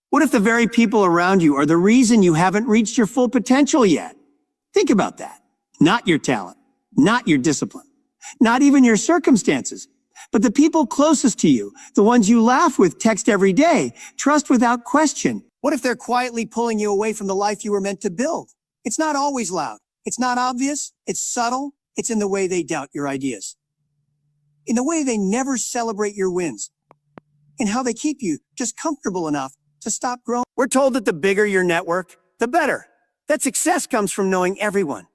What if the very people around you are the reason you haven't reached your full potential yet? Think about that. Not your talent, not your discipline, not even your circumstances, but the people closest to you, the ones you laugh with, text every day, trust without question. What if they're quietly pulling you away from the life you were meant to build? It's not always loud. It's not obvious. It's subtle. It's in the way they doubt your ideas, in the way they never celebrate your wins, in how they keep you just comfortable enough to stop growing. We're told that the bigger your network, the better. That success comes from knowing everyone.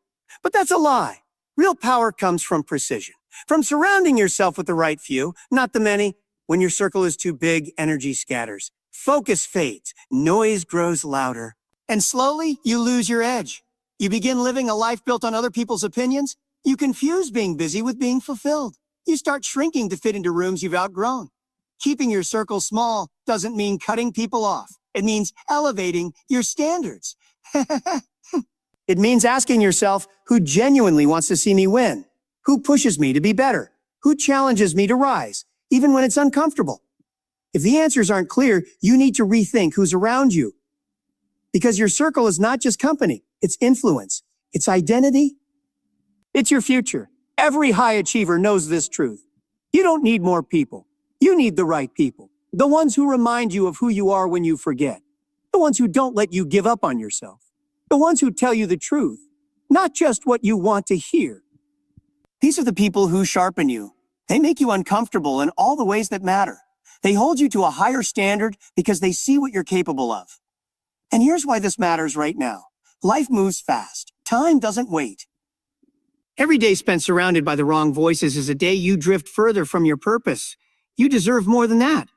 But that's a lie. Real power comes from precision, from surrounding yourself with the right few, not the many. When your circle is too big, energy scatters. Focus fades. Noise grows louder. And slowly, you lose your edge. You begin living a life built on other people's opinions. You confuse being busy with being fulfilled. You start shrinking to fit into rooms you've outgrown. Keeping your circle small doesn't mean cutting people off. It means elevating your standards. It means asking yourself, who genuinely wants to see me win? Who pushes me to be better? Who challenges me to rise, even when it's uncomfortable? If the answers aren't clear, you need to rethink who's around you. Because your circle is not just company, it's influence, it's identity, it's your future. Every high achiever knows this truth. You don't need more people. You need the right people. The ones who remind you of who you are when you forget. The ones who don't let you give up on yourself. The ones who tell you the truth, not just what you want to hear. These are the people who sharpen you. They make you uncomfortable in all the ways that matter. They hold you to a higher standard because they see what you're capable of. And here's why this matters right now. Life moves fast. Time doesn't wait. Every day spent surrounded by the wrong voices is a day you drift further from your purpose. You deserve more than that.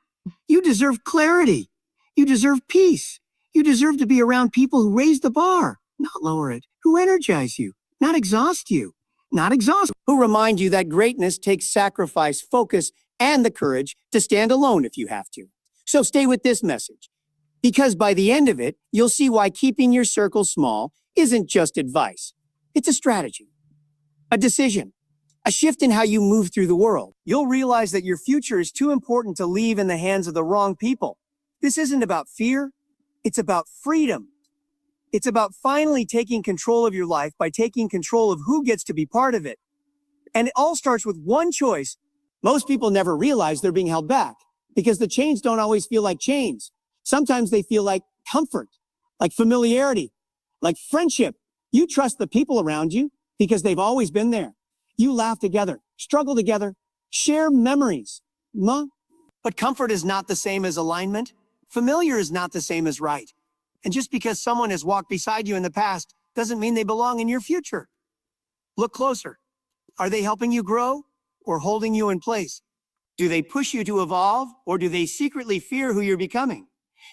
You deserve clarity. You deserve peace. You deserve to be around people who raise the bar, not lower it, who energize you, not exhaust you, who remind you that greatness takes sacrifice, focus, and the courage to stand alone if you have to. So stay with this message, because by the end of it, you'll see why keeping your circle small isn't just advice. It's a strategy, a decision, a shift in how you move through the world. You'll realize that your future is too important to leave in the hands of the wrong people. This isn't about fear. It's about freedom. It's about finally taking control of your life by taking control of who gets to be part of it. And it all starts with one choice. Most people never realize they're being held back because the chains don't always feel like chains. Sometimes they feel like comfort, like familiarity, like friendship. You trust the people around you because they've always been there. You laugh together, struggle together, share memories. But comfort is not the same as alignment. Familiar is not the same as right. And just because someone has walked beside you in the past doesn't mean they belong in your future. Look closer. Are they helping you grow or holding you in place? Do they push you to evolve or do they secretly fear who you're becoming?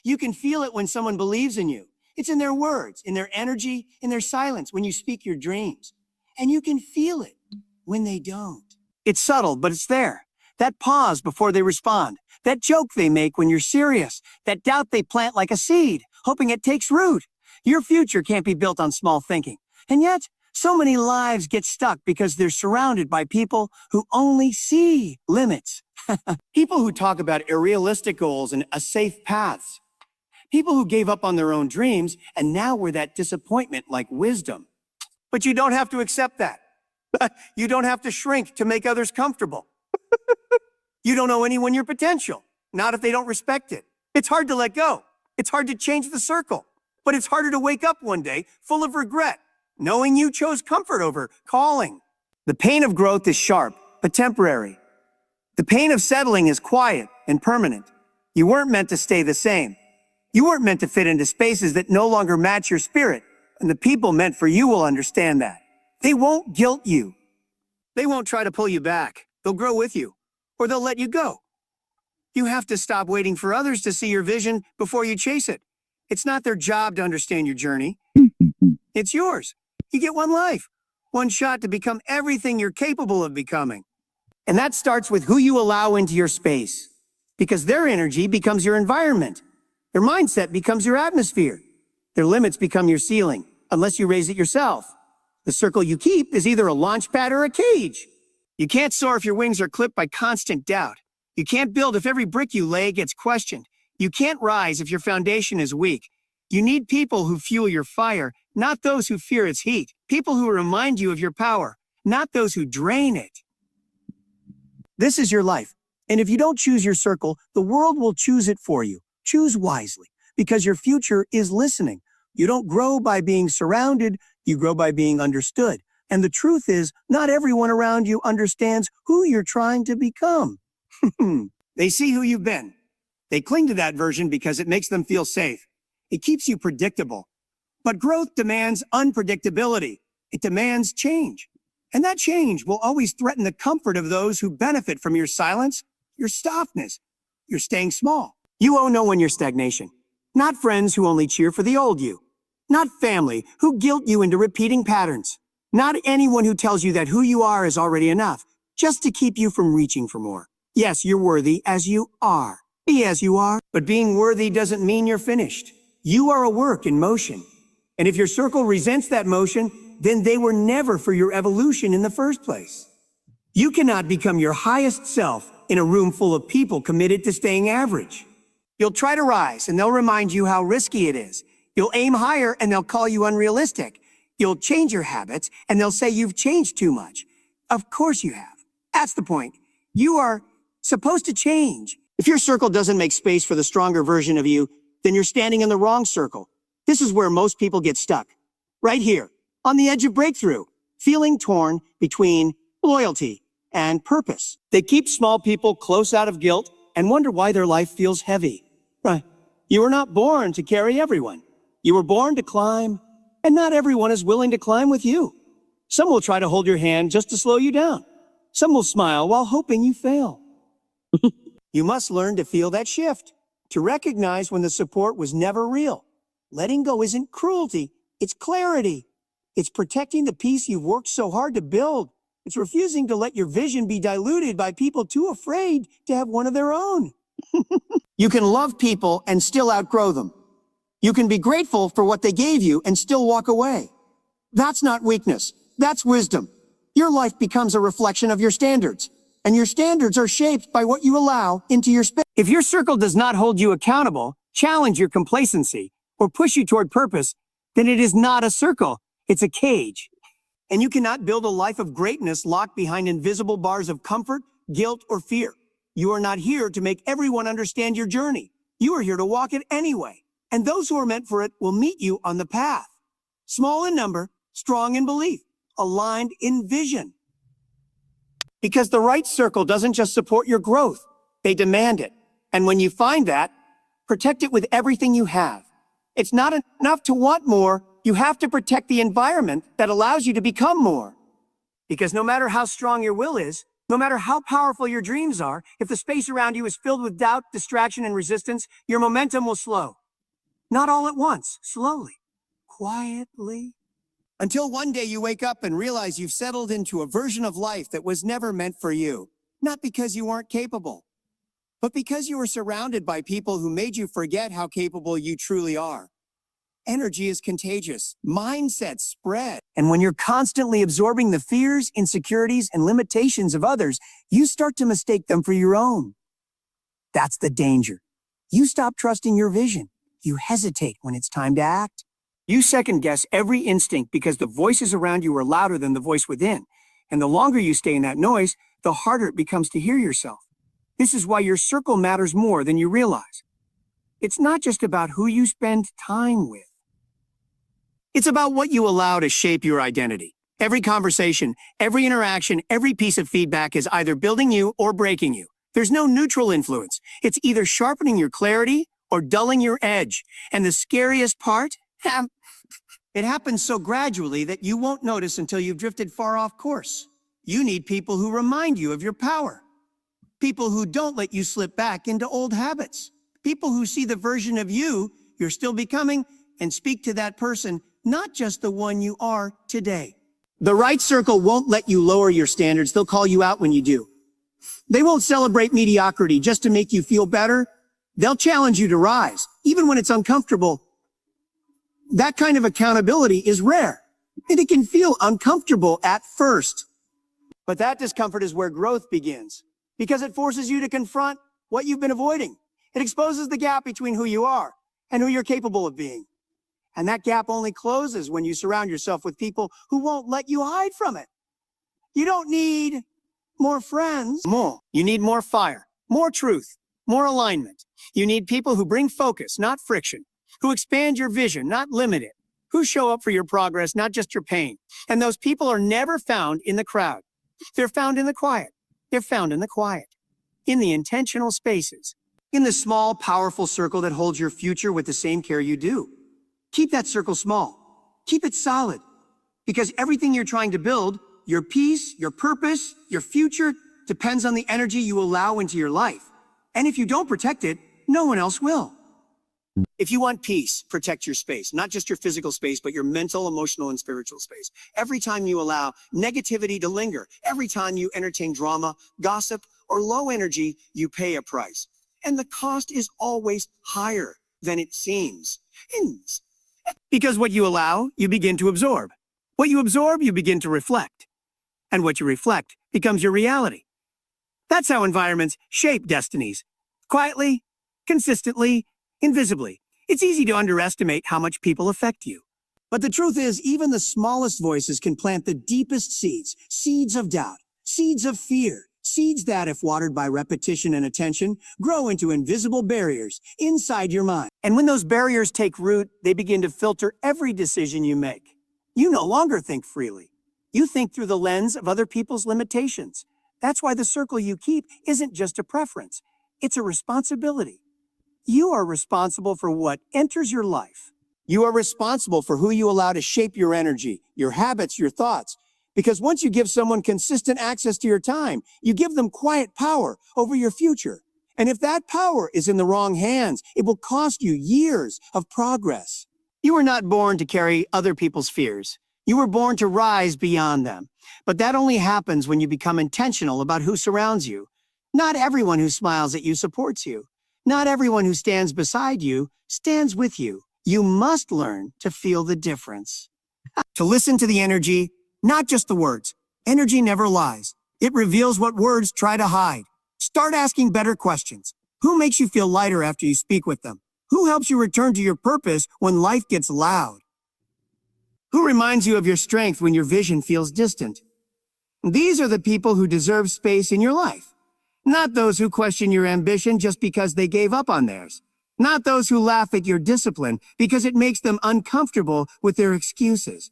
You can feel it when someone believes in you. It's in their words, in their energy, in their silence when you speak your dreams. And you can feel it when they don't. It's subtle, but it's there. That pause before they respond. That joke they make when you're serious. That doubt they plant like a seed, hoping it takes root. Your future can't be built on small thinking. And yet, so many lives get stuck because they're surrounded by people who only see limits. People who talk about irrealistic goals and safe paths. People who gave up on their own dreams and now wear that disappointment like wisdom. But you don't have to accept that. You don't have to shrink to make others comfortable. You don't owe anyone your potential, not if they don't respect it. It's hard to let go. It's hard to change the circle. But it's harder to wake up one day full of regret, knowing you chose comfort over calling. The pain of growth is sharp, but temporary. The pain of settling is quiet and permanent. You weren't meant to stay the same. You weren't meant to fit into spaces that no longer match your spirit, and the people meant for you will understand that. They won't guilt you. They won't try to pull you back. They'll grow with you. Or they'll let you go. You have to stop waiting for others to see your vision before you chase it. It's not their job to understand your journey. It's yours. You get one life, one shot to become everything you're capable of becoming. And that starts with who you allow into your space, because their energy becomes your environment. Their mindset becomes your atmosphere. Their limits become your ceiling, unless you raise it yourself. The circle you keep is either a launch pad or a cage. You can't soar if your wings are clipped by constant doubt. You can't build if every brick you lay gets questioned. You can't rise if your foundation is weak. You need people who fuel your fire, not those who fear its heat. People who remind you of your power, not those who drain it. This is your life. And if you don't choose your circle, the world will choose it for you. Choose wisely, because your future is listening. You don't grow by being surrounded, you grow by being understood. And the truth is, not everyone around you understands who you're trying to become. They see who you've been. They cling to that version because it makes them feel safe. It keeps you predictable. But growth demands unpredictability. It demands change. And that change will always threaten the comfort of those who benefit from your silence, your softness, your staying small. You owe no one your stagnation. Not friends who only cheer for the old you. Not family who guilt you into repeating patterns. Not anyone who tells you that who you are is already enough, just to keep you from reaching for more. Yes, you're worthy as you are. Be as you are. But being worthy doesn't mean you're finished. You are a work in motion. And if your circle resents that motion, then they were never for your evolution in the first place. You cannot become your highest self in a room full of people committed to staying average. You'll try to rise, and they'll remind you how risky it is. You'll aim higher, and they'll call you unrealistic. You'll change your habits, and they'll say you've changed too much. Of course you have. That's the point. You are supposed to change. If your circle doesn't make space for the stronger version of you, then you're standing in the wrong circle. This is where most people get stuck. Right here, on the edge of breakthrough, feeling torn between loyalty and purpose. They keep small people close out of guilt and wonder why their life feels heavy. Right. You were not born to carry everyone. You were born to climb, and not everyone is willing to climb with you. Some will try to hold your hand just to slow you down. Some will smile while hoping you fail. You must learn to feel that shift, to recognize when the support was never real. Letting go isn't cruelty, it's clarity. It's protecting the peace you've worked so hard to build. It's refusing to let your vision be diluted by people too afraid to have one of their own. You can love people and still outgrow them. You can be grateful for what they gave you and still walk away. That's not weakness, that's wisdom. Your life becomes a reflection of your standards, and your standards are shaped by what you allow into your space. If your circle does not hold you accountable, challenge your complacency, or push you toward purpose, then it is not a circle, it's a cage. And you cannot build a life of greatness locked behind invisible bars of comfort, guilt, or fear. You are not here to make everyone understand your journey. You are here to walk it anyway. And those who are meant for it will meet you on the path. Small in number, strong in belief, aligned in vision. Because the right circle doesn't just support your growth, they demand it. And when you find that, protect it with everything you have. It's not enough to want more. You have to protect the environment that allows you to become more. Because no matter how strong your will is, no matter how powerful your dreams are, if the space around you is filled with doubt, distraction, and resistance, your momentum will slow. Not all at once, slowly, quietly. Until one day you wake up and realize you've settled into a version of life that was never meant for you. Not because you weren't capable, but because you were surrounded by people who made you forget how capable you truly are. Energy is contagious. Mindsets spread. And when you're constantly absorbing the fears, insecurities, and limitations of others, you start to mistake them for your own. That's the danger. You stop trusting your vision. You hesitate when it's time to act. You second-guess every instinct because the voices around you are louder than the voice within. And the longer you stay in that noise, the harder it becomes to hear yourself. This is why your circle matters more than you realize. It's not just about who you spend time with. It's about what you allow to shape your identity. Every conversation, every interaction, every piece of feedback is either building you or breaking you. There's no neutral influence. It's either sharpening your clarity or dulling your edge. And the scariest part? It happens so gradually that you won't notice until you've drifted far off course. You need people who remind you of your power. People who don't let you slip back into old habits. People who see the version of you you're still becoming and speak to that person, not just the one you are today. The right circle won't let you lower your standards. They'll call you out when you do. They won't celebrate mediocrity just to make you feel better. They'll challenge you to rise, even when it's uncomfortable. That kind of accountability is rare, and it can feel uncomfortable at first. But that discomfort is where growth begins, because it forces you to confront what you've been avoiding. It exposes the gap between who you are and who you're capable of being. And that gap only closes when you surround yourself with people who won't let you hide from it. You don't need more friends. More. You need more fire, more truth, more alignment. You need people who bring focus, not friction, who expand your vision, not limit it, who show up for your progress, not just your pain. And those people are never found in the crowd. They're found in the quiet. They're found in the quiet, in the intentional spaces, in the small, powerful circle that holds your future with the same care you do. Keep that circle small. Keep it solid. Because everything you're trying to build, your peace, your purpose, your future, depends on the energy you allow into your life. And if you don't protect it, no one else will. If you want peace, protect your space, not just your physical space, but your mental, emotional, and spiritual space. Every time you allow negativity to linger, every time you entertain drama, gossip, or low energy, you pay a price. And the cost is always higher than it seems. Because what you allow, you begin to absorb. What you absorb, you begin to reflect. And what you reflect becomes your reality. That's how environments shape destinies. Quietly, consistently, invisibly. It's easy to underestimate how much people affect you. But the truth is, even the smallest voices can plant the deepest seeds. Seeds of doubt, seeds of fear, seeds that, if watered by repetition and attention, grow into invisible barriers inside your mind. And when those barriers take root, they begin to filter every decision you make. You no longer think freely. You think through the lens of other people's limitations. That's why the circle you keep isn't just a preference. It's a responsibility. You are responsible for what enters your life. You are responsible for who you allow to shape your energy, your habits, your thoughts. Because once you give someone consistent access to your time, you give them quiet power over your future. And if that power is in the wrong hands, it will cost you years of progress. You were not born to carry other people's fears. You were born to rise beyond them. But that only happens when you become intentional about who surrounds you. Not everyone who smiles at you supports you. Not everyone who stands beside you stands with you. You must learn to feel the difference. To listen to the energy, not just the words. Energy never lies. It reveals what words try to hide. Start asking better questions. Who makes you feel lighter after you speak with them? Who helps you return to your purpose when life gets loud? Who reminds you of your strength when your vision feels distant? These are the people who deserve space in your life. Not those who question your ambition just because they gave up on theirs. Not those who laugh at your discipline because it makes them uncomfortable with their excuses.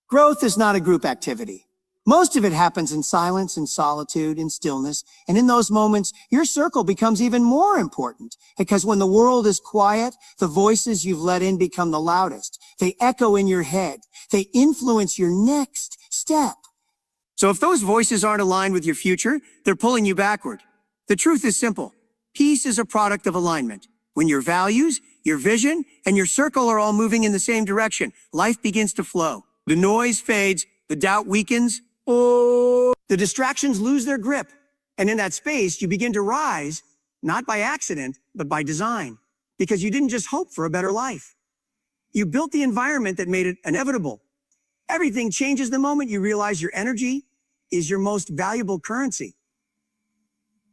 Growth is not a group activity. Most of it happens in silence, in solitude, in stillness. And in those moments, your circle becomes even more important. Because when the world is quiet, the voices you've let in become the loudest. They echo in your head. They influence your next step. So if those voices aren't aligned with your future, they're pulling you backward. The truth is simple. Peace is a product of alignment. When your values, your vision, and your circle are all moving in the same direction, life begins to flow. The noise fades, the doubt weakens, the distractions lose their grip. And in that space, you begin to rise, not by accident, but by design. Because you didn't just hope for a better life. You built the environment that made it inevitable. Everything changes the moment you realize your energy is your most valuable currency.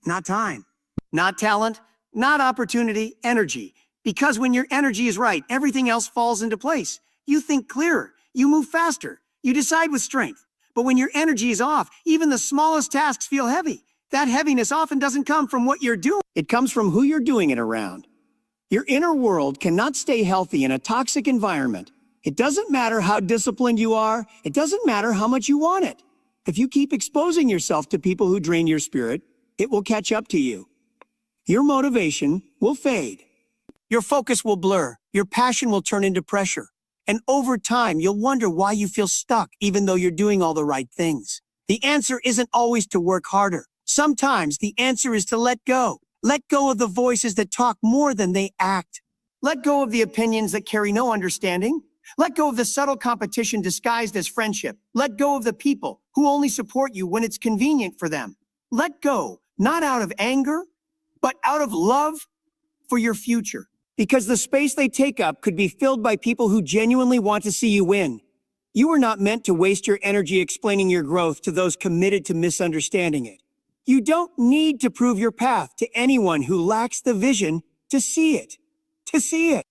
Not time, not talent, not opportunity, energy. Because when your energy is right, everything else falls into place. You think clearer, you move faster, you decide with strength. But when your energy is off, even the smallest tasks feel heavy. That heaviness often doesn't come from what you're doing. It comes from who you're doing it around. Your inner world cannot stay healthy in a toxic environment. It doesn't matter how disciplined you are. It doesn't matter how much you want it. If you keep exposing yourself to people who drain your spirit, it will catch up to you. Your motivation will fade. Your focus will blur. Your passion will turn into pressure. And over time, you'll wonder why you feel stuck even though you're doing all the right things. The answer isn't always to work harder. Sometimes the answer is to let go. Let go of the voices that talk more than they act. Let go of the opinions that carry no understanding. Let go of the subtle competition disguised as friendship. Let go of the people who only support you when it's convenient for them. Let go, not out of anger, but out of love for your future. Because the space they take up could be filled by people who genuinely want to see you win. You are not meant to waste your energy explaining your growth to those committed to misunderstanding it. You don't need to prove your path to anyone who lacks the vision to see it.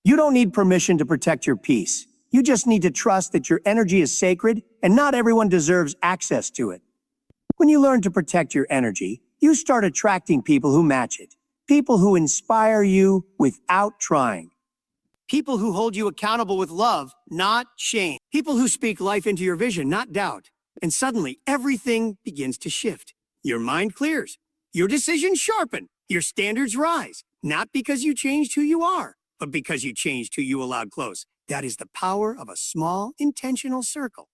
You don't need permission to protect your peace. You just need to trust that your energy is sacred and not everyone deserves access to it. When you learn to protect your energy, you start attracting people who match it. People who inspire you without trying. People who hold you accountable with love, not shame. People who speak life into your vision, not doubt. And suddenly, everything begins to shift. Your mind clears. Your decisions sharpen. Your standards rise. Not because you changed who you are, but because you changed who you allowed close. That is the power of a small, intentional circle.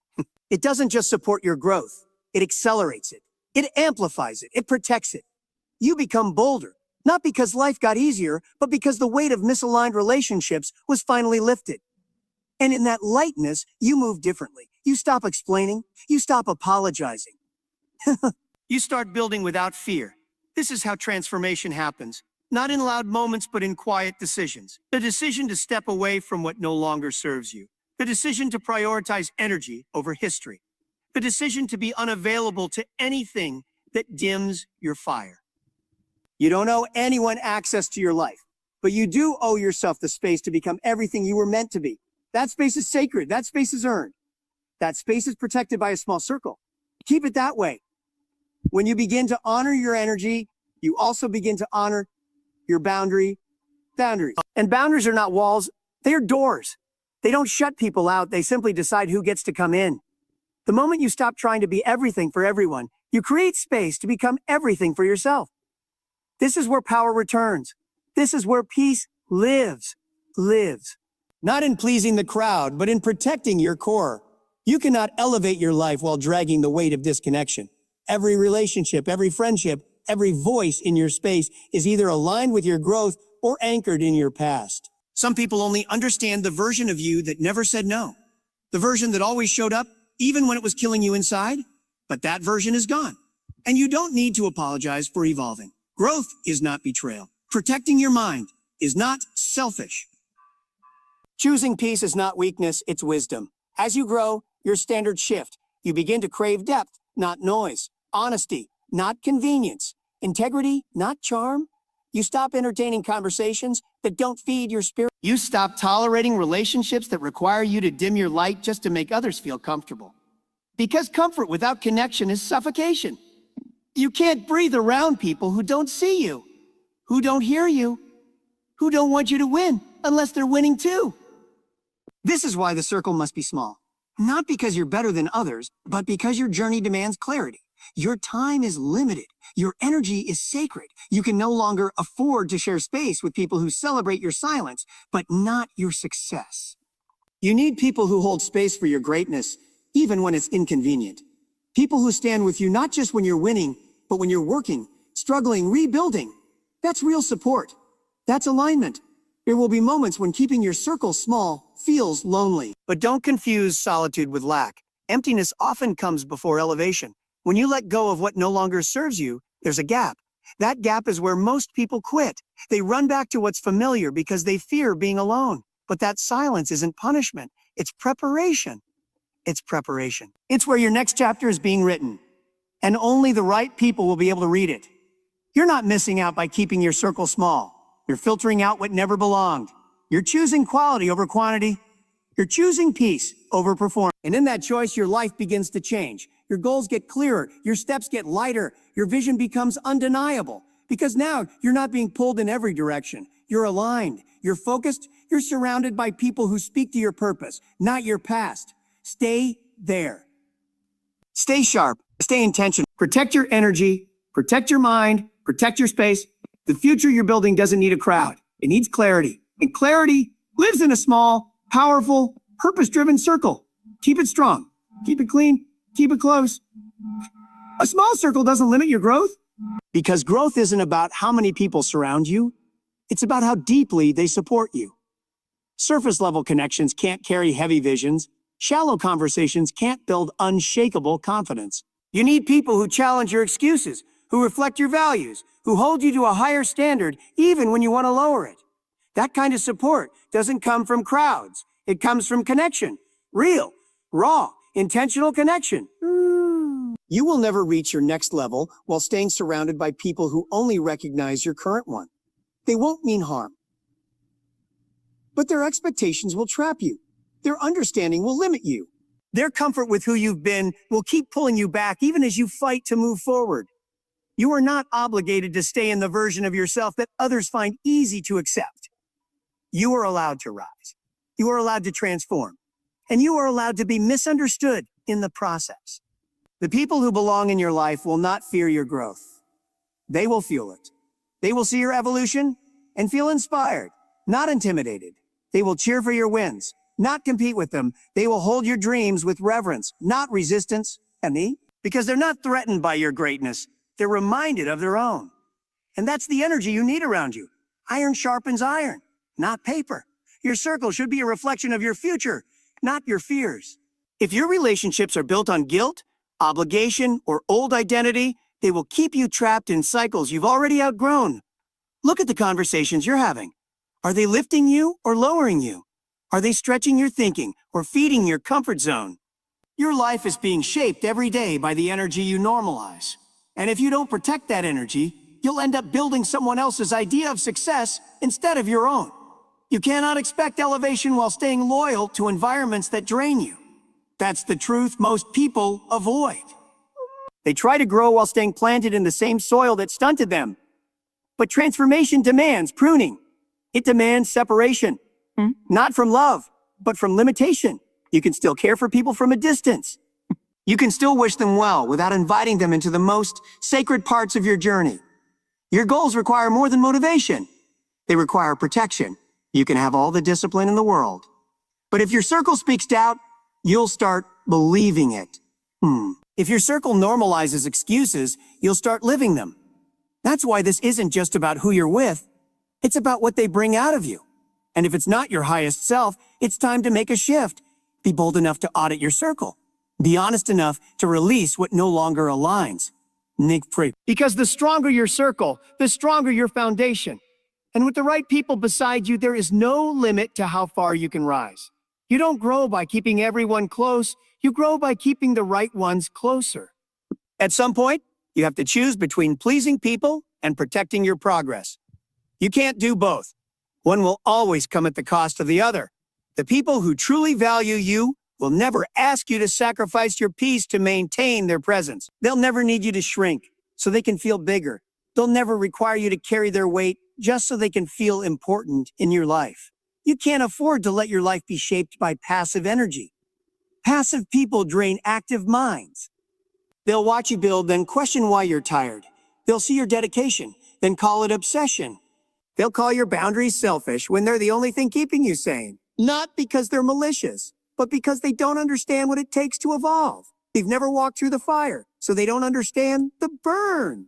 It doesn't just support your growth. It accelerates it. It amplifies it. It protects it. You become bolder, not because life got easier, but because the weight of misaligned relationships was finally lifted. And in that lightness, you move differently. You stop explaining. You stop apologizing. You start building without fear. This is how transformation happens. Not in loud moments, but in quiet decisions. The decision to step away from what no longer serves you. The decision to prioritize energy over history. The decision to be unavailable to anything that dims your fire. You don't owe anyone access to your life, but you do owe yourself the space to become everything you were meant to be. That space is sacred. That space is earned. That space is protected by a small circle. Keep it that way. When you begin to honor your energy, you also begin to honor your boundaries. And boundaries are not walls, they are doors. They don't shut people out, they simply decide who gets to come in. The moment you stop trying to be everything for everyone, you create space to become everything for yourself. This is where power returns. This is where peace lives. Not in pleasing the crowd, but in protecting your core. You cannot elevate your life while dragging the weight of disconnection. Every relationship, every friendship, every voice in your space is either aligned with your growth or anchored in your past. Some people only understand the version of you that never said no. The version that always showed up, even when it was killing you inside. But that version is gone. And you don't need to apologize for evolving. Growth is not betrayal. Protecting your mind is not selfish. Choosing peace is not weakness, it's wisdom. As you grow, your standards shift. You begin to crave depth, not noise. Honesty, not convenience. Integrity, not charm. You stop entertaining conversations that don't feed your spirit. You stop tolerating relationships that require you to dim your light just to make others feel comfortable. Because comfort without connection is suffocation. You can't breathe around people who don't see you, who don't hear you, who don't want you to win unless they're winning too. This is why the circle must be small. Not because you're better than others, but because your journey demands clarity. Your time is limited. Your energy is sacred. You can no longer afford to share space with people who celebrate your silence, but not your success. You need people who hold space for your greatness, even when it's inconvenient. People who stand with you not just when you're winning, but when you're working, struggling, rebuilding. That's real support. That's alignment. There will be moments when keeping your circle small feels lonely. But don't confuse solitude with lack. Emptiness often comes before elevation. When you let go of what no longer serves you, there's a gap. That gap is where most people quit. They run back to what's familiar because they fear being alone. But that silence isn't punishment. It's preparation. It's preparation. It's where your next chapter is being written. And only the right people will be able to read it. You're not missing out by keeping your circle small. You're filtering out what never belonged. You're choosing quality over quantity. You're choosing peace over performance. And in that choice, your life begins to change. Your goals get clearer. Your steps get lighter. Your vision becomes undeniable. Because now you're not being pulled in every direction. You're aligned. You're focused. You're surrounded by people who speak to your purpose, not your past. Stay there. Stay sharp. Stay intentional. Protect your energy. Protect your mind. Protect your space. The future you're building doesn't need a crowd. It needs clarity. And clarity lives in a small, powerful, purpose-driven circle. Keep it strong. Keep it clean. Keep it close. A small circle doesn't limit your growth. Because growth isn't about how many people surround you. It's about how deeply they support you. Surface-level connections can't carry heavy visions. Shallow conversations can't build unshakable confidence. You need people who challenge your excuses, who reflect your values, who hold you to a higher standard even when you want to lower it. That kind of support doesn't come from crowds. It comes from connection. Real, raw, intentional connection. You will never reach your next level while staying surrounded by people who only recognize your current one. They won't mean harm, but their expectations will trap you. Their understanding will limit you. Their comfort with who you've been will keep pulling you back even as you fight to move forward. You are not obligated to stay in the version of yourself that others find easy to accept. You are allowed to rise. You are allowed to transform. And you are allowed to be misunderstood in the process. The people who belong in your life will not fear your growth. They will fuel it. They will see your evolution and feel inspired, not intimidated. They will cheer for your wins, not compete with them. They will hold your dreams with reverence, not resistance. And me? Because they're not threatened by your greatness. They're reminded of their own. And that's the energy you need around you. Iron sharpens iron, not paper. Your circle should be a reflection of your future, not your fears. If your relationships are built on guilt, obligation, or old identity, they will keep you trapped in cycles you've already outgrown. Look at the conversations you're having. Are they lifting you or lowering you? Are they stretching your thinking or feeding your comfort zone? Your life is being shaped every day by the energy you normalize. And if you don't protect that energy, you'll end up building someone else's idea of success instead of your own. You cannot expect elevation while staying loyal to environments that drain you. That's the truth most people avoid. They try to grow while staying planted in the same soil that stunted them. But transformation demands pruning. It demands separation. Not from love, but from limitation. You can still care for people from a distance. You can still wish them well without inviting them into the most sacred parts of your journey. Your goals require more than motivation. They require protection. You can have all the discipline in the world. But if your circle speaks doubt, you'll start believing it. If your circle normalizes excuses, you'll start living them. That's why this isn't just about who you're with. It's about what they bring out of you. And if it's not your highest self, it's time to make a shift. Be bold enough to audit your circle. Be honest enough to release what no longer aligns. Because the stronger your circle, the stronger your foundation. And with the right people beside you, there is no limit to how far you can rise. You don't grow by keeping everyone close. You grow by keeping the right ones closer. At some point, you have to choose between pleasing people and protecting your progress. You can't do both. One will always come at the cost of the other. The people who truly value you will never ask you to sacrifice your peace to maintain their presence. They'll never need you to shrink so they can feel bigger. They'll never require you to carry their weight just so they can feel important in your life. You can't afford to let your life be shaped by passive energy. Passive people drain active minds. They'll watch you build, then question why you're tired. They'll see your dedication, then call it obsession. They'll call your boundaries selfish when they're the only thing keeping you sane. Not because they're malicious, but because they don't understand what it takes to evolve. They've never walked through the fire, so they don't understand the burn.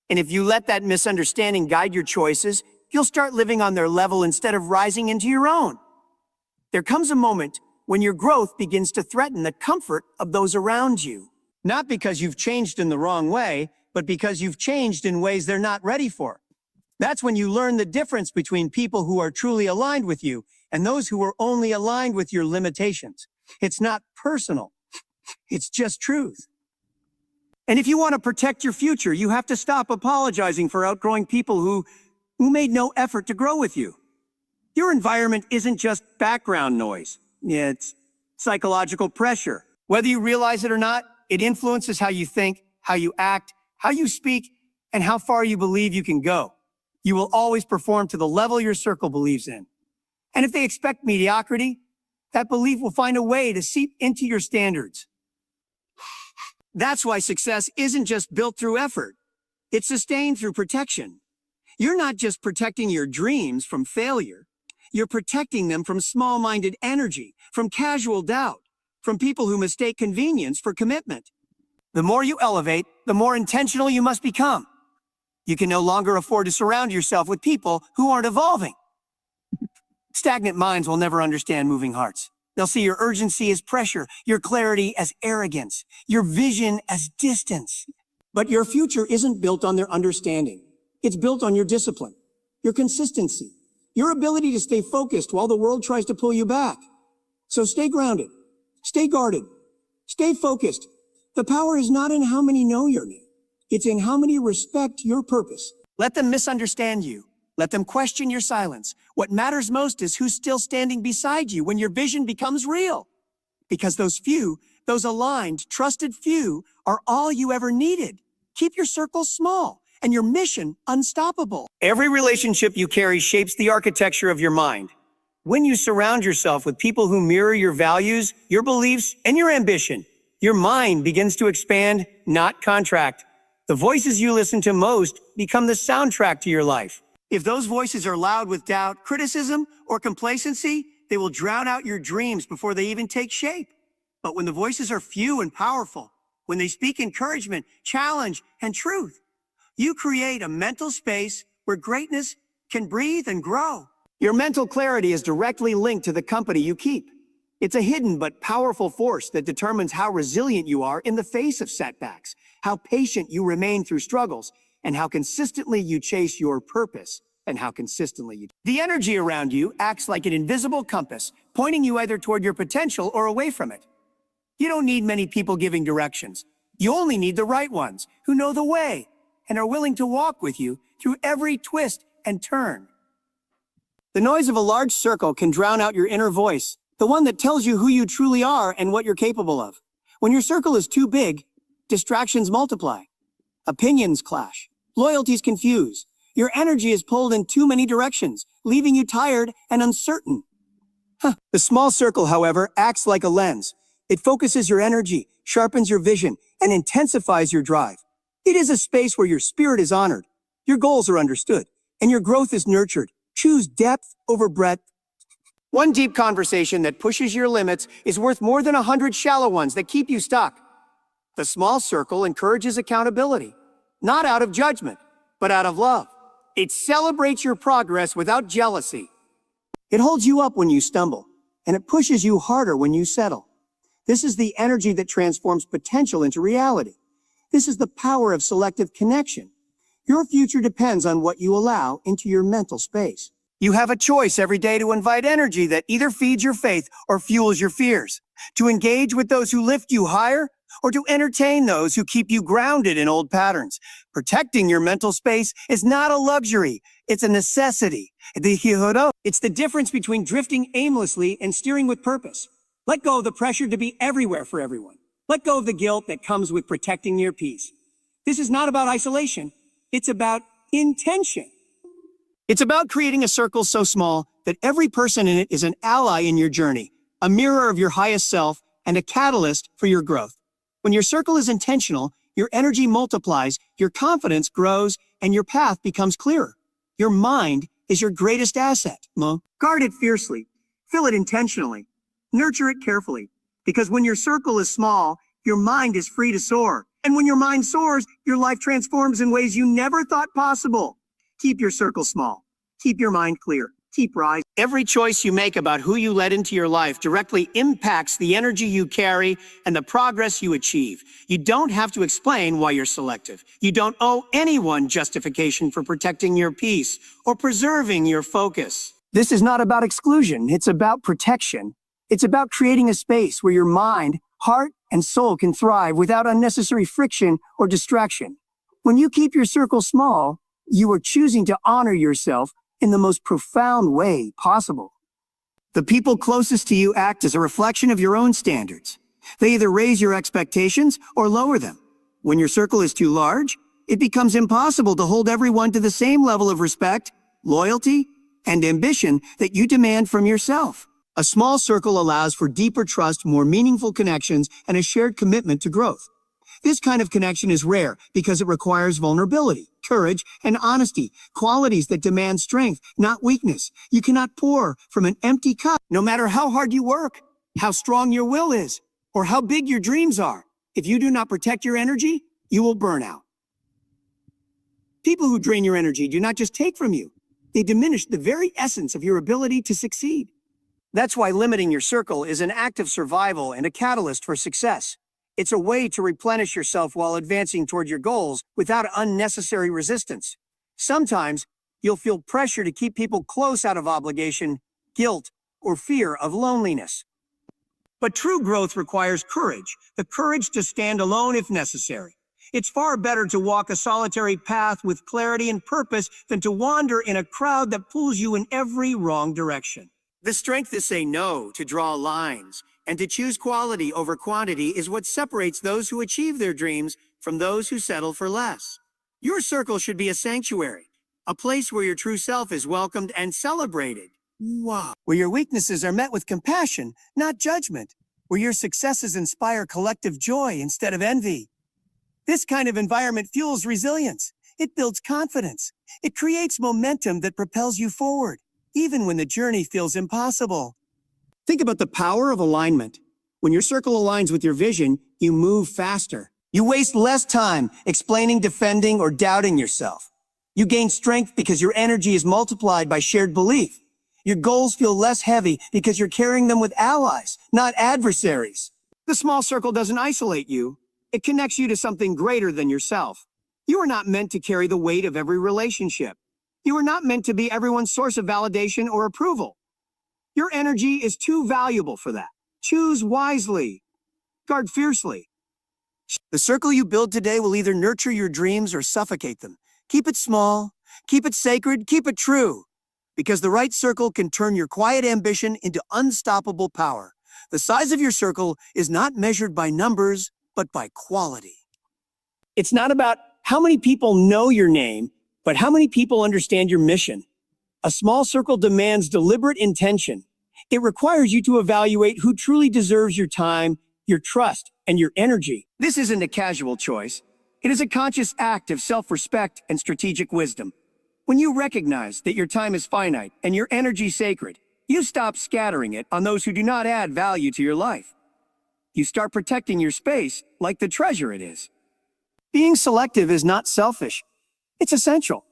And if you let that misunderstanding guide your choices, you'll start living on their level instead of rising into your own. There comes a moment when your growth begins to threaten the comfort of those around you. Not because you've changed in the wrong way, but because you've changed in ways they're not ready for. That's when you learn the difference between people who are truly aligned with you and those who are only aligned with your limitations. It's not personal. It's just truth. And if you want to protect your future, you have to stop apologizing for outgrowing people who made no effort to grow with you. Your environment isn't just background noise. It's psychological pressure. Whether you realize it or not, it influences how you think, how you act, how you speak, and how far you believe you can go. You will always perform to the level your circle believes in. And if they expect mediocrity, that belief will find a way to seep into your standards. That's why success isn't just built through effort. It's sustained through protection. You're not just protecting your dreams from failure. You're protecting them from small-minded energy, from casual doubt, from people who mistake convenience for commitment. The more you elevate, the more intentional you must become. You can no longer afford to surround yourself with people who aren't evolving. Stagnant minds will never understand moving hearts. They'll see your urgency as pressure, your clarity as arrogance, your vision as distance. But your future isn't built on their understanding. It's built on your discipline, your consistency, your ability to stay focused while the world tries to pull you back. So stay grounded, stay guarded, stay focused, The power is not in how many know your name. It's in how many respect your purpose. Let them misunderstand you. Let them question your silence. What matters most is who's still standing beside you when your vision becomes real. Because those few, those aligned, trusted few, are all you ever needed. Keep your circle small and your mission unstoppable. Every relationship you carry shapes the architecture of your mind. When you surround yourself with people who mirror your values, your beliefs, and your ambition, your mind begins to expand, not contract. The voices you listen to most become the soundtrack to your life. If those voices are loud with doubt, criticism, or complacency, they will drown out your dreams before they even take shape. But when the voices are few and powerful, when they speak encouragement, challenge, and truth, you create a mental space where greatness can breathe and grow. Your mental clarity is directly linked to the company you keep. It's a hidden but powerful force that determines how resilient you are in the face of setbacks, how patient you remain through struggles, and how consistently you chase your purpose, and how consistently you... The energy around you acts like an invisible compass, pointing you either toward your potential or away from it. You don't need many people giving directions. You only need the right ones, who know the way, and are willing to walk with you through every twist and turn. The noise of a large circle can drown out your inner voice, the one that tells you who you truly are and what you're capable of. When your circle is too big, distractions multiply. Opinions clash. Loyalties confuse. Your energy is pulled in too many directions, leaving you tired and uncertain. The small circle, however, acts like a lens. It focuses your energy, sharpens your vision, and intensifies your drive. It is a space where your spirit is honored, your goals are understood, and your growth is nurtured. Choose depth over breadth. One deep conversation that pushes your limits is worth more than 100 shallow ones that keep you stuck. The small circle encourages accountability, not out of judgment, but out of love. It celebrates your progress without jealousy. It holds you up when you stumble, and it pushes you harder when you settle. This is the energy that transforms potential into reality. This is the power of selective connection. Your future depends on what you allow into your mental space. You have a choice every day to invite energy that either feeds your faith or fuels your fears, to engage with those who lift you higher, or to entertain those who keep you grounded in old patterns. Protecting your mental space is not a luxury, it's a necessity. It's the difference between drifting aimlessly and steering with purpose. Let go of the pressure to be everywhere for everyone. Let go of the guilt that comes with protecting your peace. This is not about isolation, it's about intention. It's about creating a circle so small that every person in it is an ally in your journey, a mirror of your highest self, and a catalyst for your growth. When your circle is intentional, your energy multiplies, your confidence grows, and your path becomes clearer. Your mind is your greatest asset. Guard it fiercely, fill it intentionally, nurture it carefully, because when your circle is small, your mind is free to soar. And when your mind soars, your life transforms in ways you never thought possible. Keep your circle small. Keep your mind clear. Keep rising. Every choice you make about who you let into your life directly impacts the energy you carry and the progress you achieve. You don't have to explain why you're selective. You don't owe anyone justification for protecting your peace or preserving your focus. This is not about exclusion. It's about protection. It's about creating a space where your mind, heart, and soul can thrive without unnecessary friction or distraction. When you keep your circle small, you are choosing to honor yourself in the most profound way possible. The people closest to you act as a reflection of your own standards. They either raise your expectations or lower them. When your circle is too large, it becomes impossible to hold everyone to the same level of respect, loyalty, and ambition that you demand from yourself. A small circle allows for deeper trust, more meaningful connections, and a shared commitment to growth. This kind of connection is rare because it requires vulnerability, courage, and honesty, qualities that demand strength, not weakness. You cannot pour from an empty cup. No matter how hard you work, how strong your will is, or how big your dreams are, if you do not protect your energy, you will burn out. People who drain your energy do not just take from you, they diminish the very essence of your ability to succeed. That's why limiting your circle is an act of survival and a catalyst for success. It's a way to replenish yourself while advancing toward your goals without unnecessary resistance. Sometimes, you'll feel pressure to keep people close out of obligation, guilt, or fear of loneliness. But true growth requires courage, the courage to stand alone if necessary. It's far better to walk a solitary path with clarity and purpose than to wander in a crowd that pulls you in every wrong direction. The strength to say no, to draw lines, and to choose quality over quantity is what separates those who achieve their dreams from those who settle for less. Your circle should be a sanctuary, a place where your true self is welcomed and celebrated. Wow. Where your weaknesses are met with compassion, not judgment. Where your successes inspire collective joy instead of envy. This kind of environment fuels resilience. It builds confidence. It creates momentum that propels you forward, even when the journey feels impossible. Think about the power of alignment. When your circle aligns with your vision, you move faster. You waste less time explaining, defending, or doubting yourself. You gain strength because your energy is multiplied by shared belief. Your goals feel less heavy because you're carrying them with allies, not adversaries. The small circle doesn't isolate you. It connects you to something greater than yourself. You are not meant to carry the weight of every relationship. You are not meant to be everyone's source of validation or approval. Your energy is too valuable for that. Choose wisely. Guard fiercely. The circle you build today will either nurture your dreams or suffocate them. Keep it small, keep it sacred, keep it true. Because the right circle can turn your quiet ambition into unstoppable power. The size of your circle is not measured by numbers, but by quality. It's not about how many people know your name, but how many people understand your mission. A small circle demands deliberate intention. It requires you to evaluate who truly deserves your time, your trust, and your energy. This isn't a casual choice. It is a conscious act of self-respect and strategic wisdom. When you recognize that your time is finite and your energy sacred, you stop scattering it on those who do not add value to your life. You start protecting your space like the treasure it is. Being selective is not selfish. It's essential.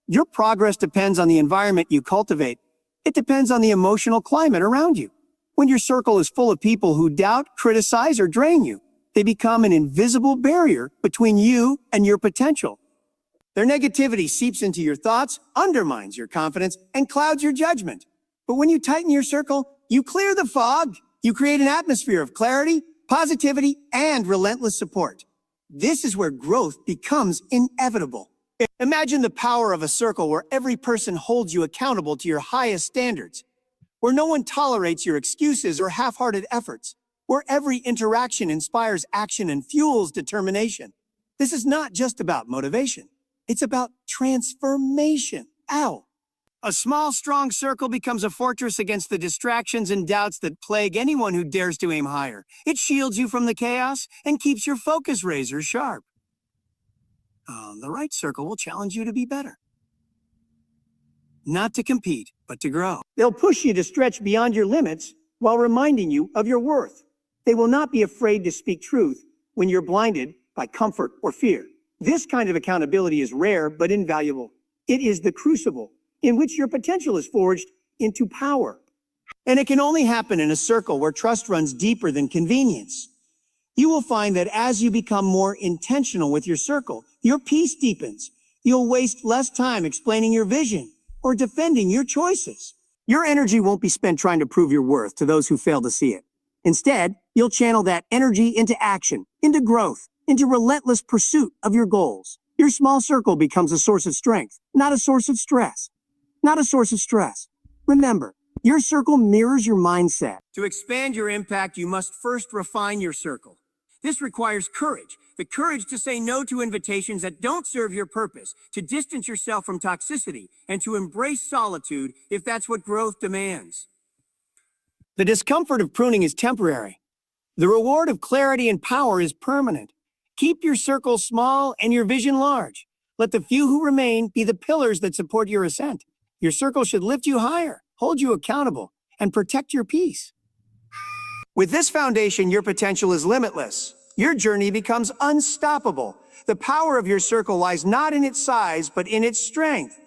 Your progress depends on the environment you cultivate. It depends on the emotional climate around you. When your circle is full of people who doubt, criticize, or drain you, they become an invisible barrier between you and your potential. Their negativity seeps into your thoughts, undermines your confidence, and clouds your judgment. But when you tighten your circle, you clear the fog. You create an atmosphere of clarity, positivity, and relentless support. This is where growth becomes inevitable. Imagine the power of a circle where every person holds you accountable to your highest standards, where no one tolerates your excuses or half-hearted efforts, where every interaction inspires action and fuels determination. This is not just about motivation. It's about transformation. Ow! A small, strong circle becomes a fortress against the distractions and doubts that plague anyone who dares to aim higher. It shields you from the chaos and keeps your focus razor sharp. The right circle will challenge you to be better. Not to compete, but to grow. They'll push you to stretch beyond your limits while reminding you of your worth. They will not be afraid to speak truth when you're blinded by comfort or fear. This kind of accountability is rare but invaluable. It is the crucible in which your potential is forged into power. And it can only happen in a circle where trust runs deeper than convenience. You will find that as you become more intentional with your circle, your peace deepens. You'll waste less time explaining your vision or defending your choices. Your energy won't be spent trying to prove your worth to those who fail to see it. Instead, you'll channel that energy into action, into growth, into relentless pursuit of your goals. Your small circle becomes a source of strength, not a source of stress. Not a source of stress. Remember, your circle mirrors your mindset. To expand your impact, you must first refine your circle. This requires courage, the courage to say no to invitations that don't serve your purpose, to distance yourself from toxicity, and to embrace solitude if that's what growth demands. The discomfort of pruning is temporary. The reward of clarity and power is permanent. Keep your circle small and your vision large. Let the few who remain be the pillars that support your ascent. Your circle should lift you higher, hold you accountable, and protect your peace. With this foundation, your potential is limitless. Your journey becomes unstoppable. The power of your circle lies not in its size, but in its strength.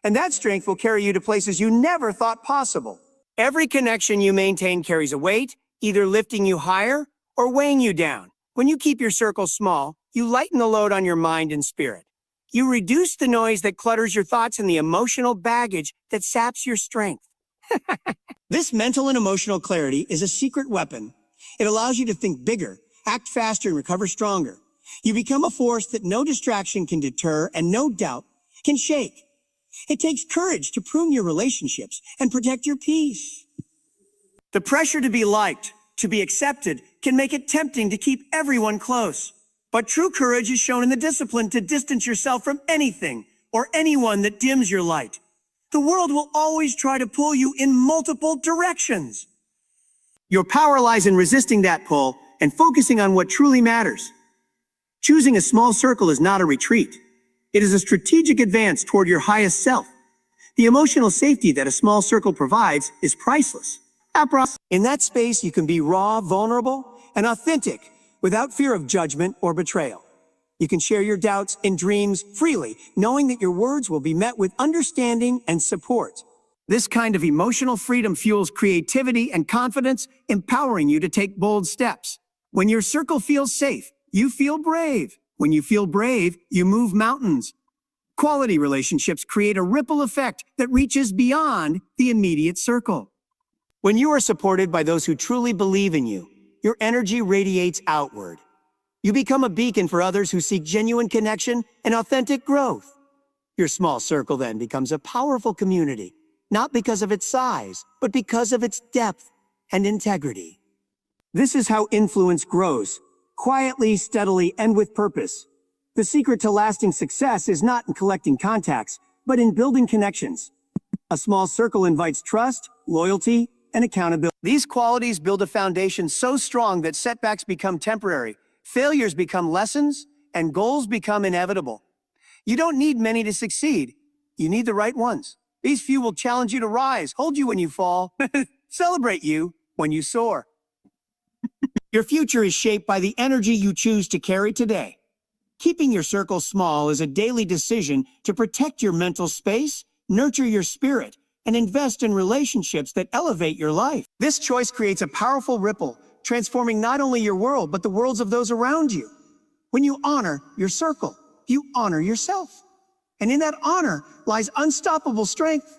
And that strength will carry you to places you never thought possible. Every connection you maintain carries a weight, either lifting you higher or weighing you down. When you keep your circle small, you lighten the load on your mind and spirit. You reduce the noise that clutters your thoughts and the emotional baggage that saps your strength. This mental and emotional clarity is a secret weapon. It allows you to think bigger, act faster, and recover stronger. You become a force that no distraction can deter and no doubt can shake. It takes courage to prune your relationships and protect your peace. The pressure to be liked, to be accepted, can make it tempting to keep everyone close. But true courage is shown in the discipline to distance yourself from anything or anyone that dims your light. The world will always try to pull you in multiple directions. Your power lies in resisting that pull and focusing on what truly matters. Choosing a small circle is not a retreat. It is a strategic advance toward your highest self. The emotional safety that a small circle provides is priceless. In that space, you can be raw, vulnerable, and authentic without fear of judgment or betrayal. You can share your doubts and dreams freely, knowing that your words will be met with understanding and support. This kind of emotional freedom fuels creativity and confidence, empowering you to take bold steps. When your circle feels safe, you feel brave. When you feel brave, you move mountains. Quality relationships create a ripple effect that reaches beyond the immediate circle. When you are supported by those who truly believe in you, your energy radiates outward. You become a beacon for others who seek genuine connection and authentic growth. Your small circle then becomes a powerful community, not because of its size, but because of its depth and integrity. This is how influence grows, quietly, steadily, and with purpose. The secret to lasting success is not in collecting contacts, but in building connections. A small circle invites trust, loyalty, and accountability. These qualities build a foundation so strong that setbacks become temporary, failures become lessons, and goals become inevitable. You don't need many to succeed. You need the right ones. These few will challenge you to rise, hold you when you fall, celebrate you when you soar. Your future is shaped by the energy you choose to carry today. Keeping your circle small is a daily decision to protect your mental space, nurture your spirit, and invest in relationships that elevate your life. This choice creates a powerful ripple, transforming not only your world, but the worlds of those around you. When you honor your circle, you honor yourself. And in that honor lies unstoppable strength.